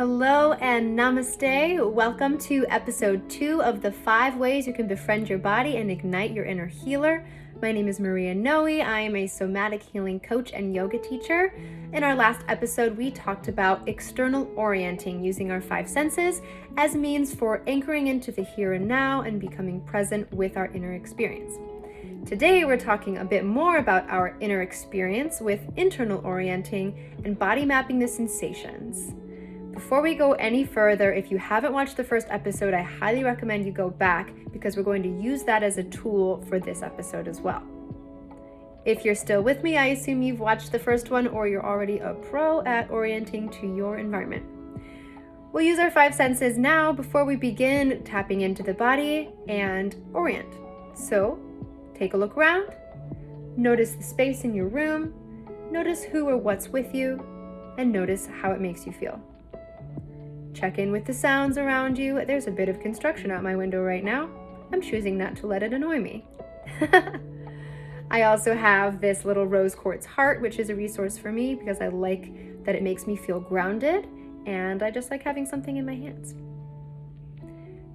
Hello and namaste. Welcome to episode 2 of the 5 ways you can befriend your body and ignite your inner healer. My name is Maria Noe. I am a somatic healing coach and yoga teacher. In our last episode, we talked about external orienting using our 5 senses as means for anchoring into the here and now and becoming present with our inner experience. Today, we're talking a bit more about our inner experience with internal orienting and body mapping the sensations. Before we go any further, if you haven't watched the first episode, I highly recommend you go back because we're going to use that as a tool for this episode as well. If you're still with me, I assume you've watched the first one or you're already a pro at orienting to your environment. We'll use our 5 senses now before we begin tapping into the body and orient. So, take a look around, notice the space in your room, notice who or what's with you, and notice how it makes you feel. Check in with the sounds around you. There's a bit of construction out my window right now. I'm choosing not to let it annoy me. I also have this little rose quartz heart, which is a resource for me because I like that it makes me feel grounded, and I just like having something in my hands.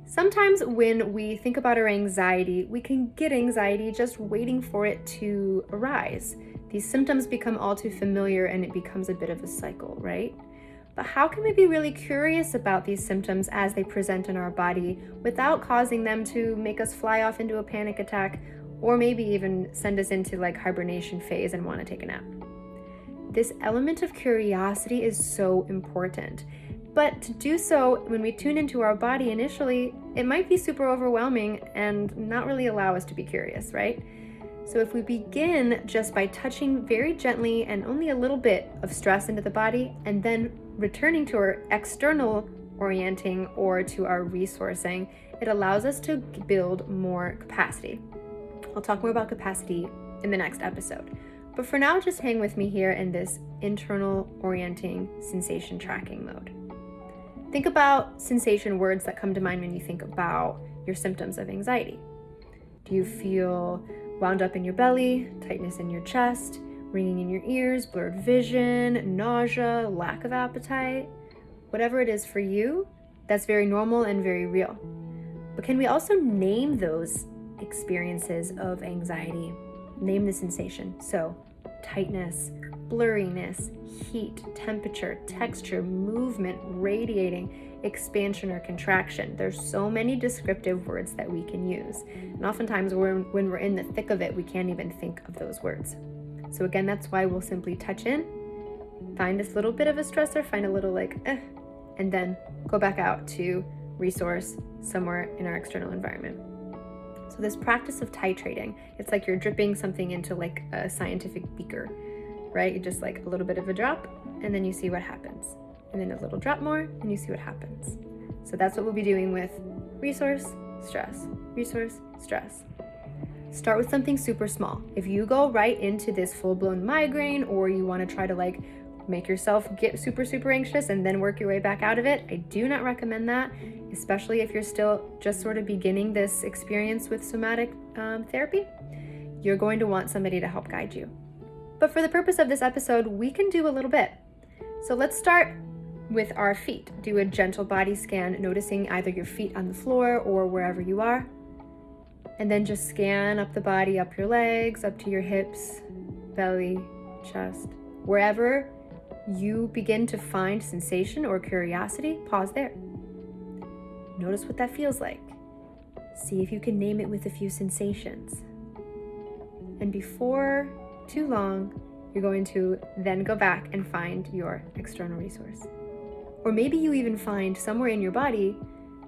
Sometimes when we think about our anxiety, we can get anxiety just waiting for it to arise. These symptoms become all too familiar and it becomes a bit of a cycle, right? But how can we be really curious about these symptoms as they present in our body without causing them to make us fly off into a panic attack or maybe even send us into like hibernation phase and want to take a nap? This element of curiosity is so important. But to do so, when we tune into our body initially, it might be super overwhelming and not really allow us to be curious, right? So if we begin just by touching very gently and only a little bit of stress into the body and then returning to our external orienting or to our resourcing, it allows us to build more capacity. I'll talk more about capacity in the next episode. But for now, just hang with me here in this internal orienting sensation tracking mode. Think about sensation words that come to mind when you think about your symptoms of anxiety. Do you feel wound up in your belly, tightness in your chest, ringing in your ears, blurred vision, nausea, lack of appetite? Whatever it is for you, that's very normal and very real. But can we also name those experiences of anxiety? Name the sensation. So, tightness, blurriness, heat, temperature, texture, movement, radiating, expansion or contraction. There's so many descriptive words that we can use. And oftentimes when we're in the thick of it, we can't even think of those words. So again, that's why we'll simply touch in, find this little bit of a stressor, find a little and then go back out to resource somewhere in our external environment. So this practice of titrating, it's like you're dripping something into like a scientific beaker, right? You just like a little bit of a drop and then you see what happens. And then a little drop more and you see what happens. So that's what we'll be doing with resource, stress, resource, stress. Start with something super small. If you go right into this full-blown migraine or you want to try to like make yourself get super, super anxious and then work your way back out of it, I do not recommend that, especially if you're still just sort of beginning this experience with somatic therapy. You're going to want somebody to help guide you. But for the purpose of this episode, we can do a little bit. So let's start with our feet. Do a gentle body scan, noticing either your feet on the floor or wherever you are. And then just scan up the body, up your legs, up to your hips, belly, chest. Wherever you begin to find sensation or curiosity, pause there. Notice what that feels like. See if you can name it with a few sensations. And before too long, you're going to then go back and find your external resource. Or maybe you even find somewhere in your body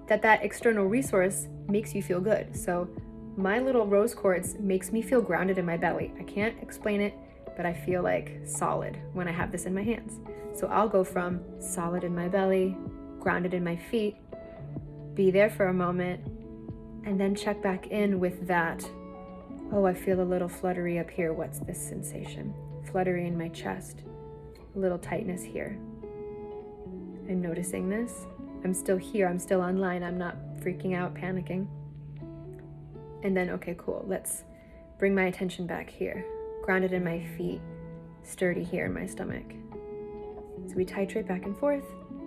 that external resource makes you feel good. So my little rose quartz makes me feel grounded in my belly. I can't explain it, but I feel like solid when I have this in my hands. So I'll go from solid in my belly, grounded in my feet, be there for a moment, and then check back in with that. Oh, I feel a little fluttery up here. What's this sensation? Fluttery in my chest, a little tightness here. I'm noticing this. I'm still here. I'm still online. I'm not freaking out, panicking. And then, okay, cool. Let's bring my attention back here. Grounded in my feet, sturdy here in my stomach. So we titrate back and forth.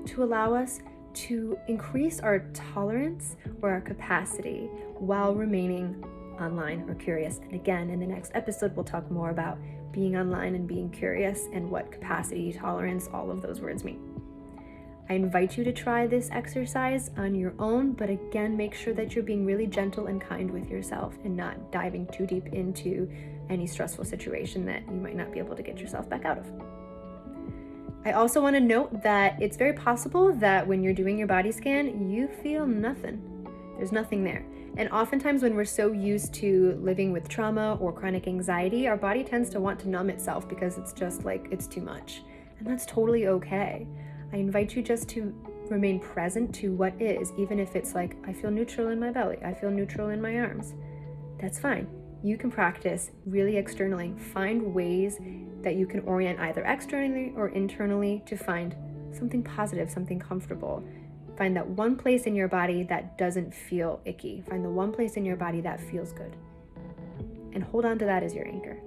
to allow us to increase our tolerance or our capacity while remaining online or curious. And again, in the next episode, we'll talk more about being online and being curious and what capacity, tolerance, all of those words mean. I invite you to try this exercise on your own, but again, make sure that you're being really gentle and kind with yourself and not diving too deep into any stressful situation that you might not be able to get yourself back out of. I also want to note that it's very possible that when you're doing your body scan, you feel nothing. There's nothing there. And oftentimes when we're so used to living with trauma or chronic anxiety, our body tends to want to numb itself because it's just like, it's too much. And that's totally okay. I invite you just to remain present to what is, even if it's like, I feel neutral in my belly, I feel neutral in my arms. That's fine. You can practice really externally. Find ways that you can orient either externally or internally to find something positive, something comfortable. Find that one place in your body that doesn't feel icky. Find the one place in your body that feels good. And hold on to that as your anchor.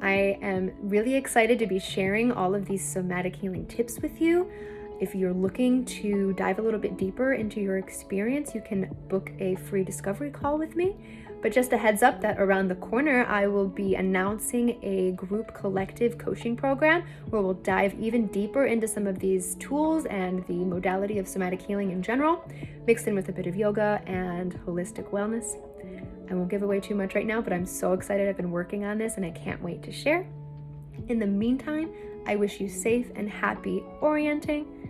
I am really excited to be sharing all of these somatic healing tips with you. If you're looking to dive a little bit deeper into your experience, you can book a free discovery call with me. But just a heads up that around the corner, I will be announcing a group collective coaching program where we'll dive even deeper into some of these tools and the modality of somatic healing in general, mixed in with a bit of yoga and holistic wellness. I won't give away too much right now, but I'm so excited. I've been working on this and I can't wait to share. In the meantime, I wish you safe and happy orienting.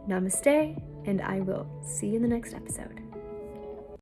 Namaste, and I will see you in the next episode.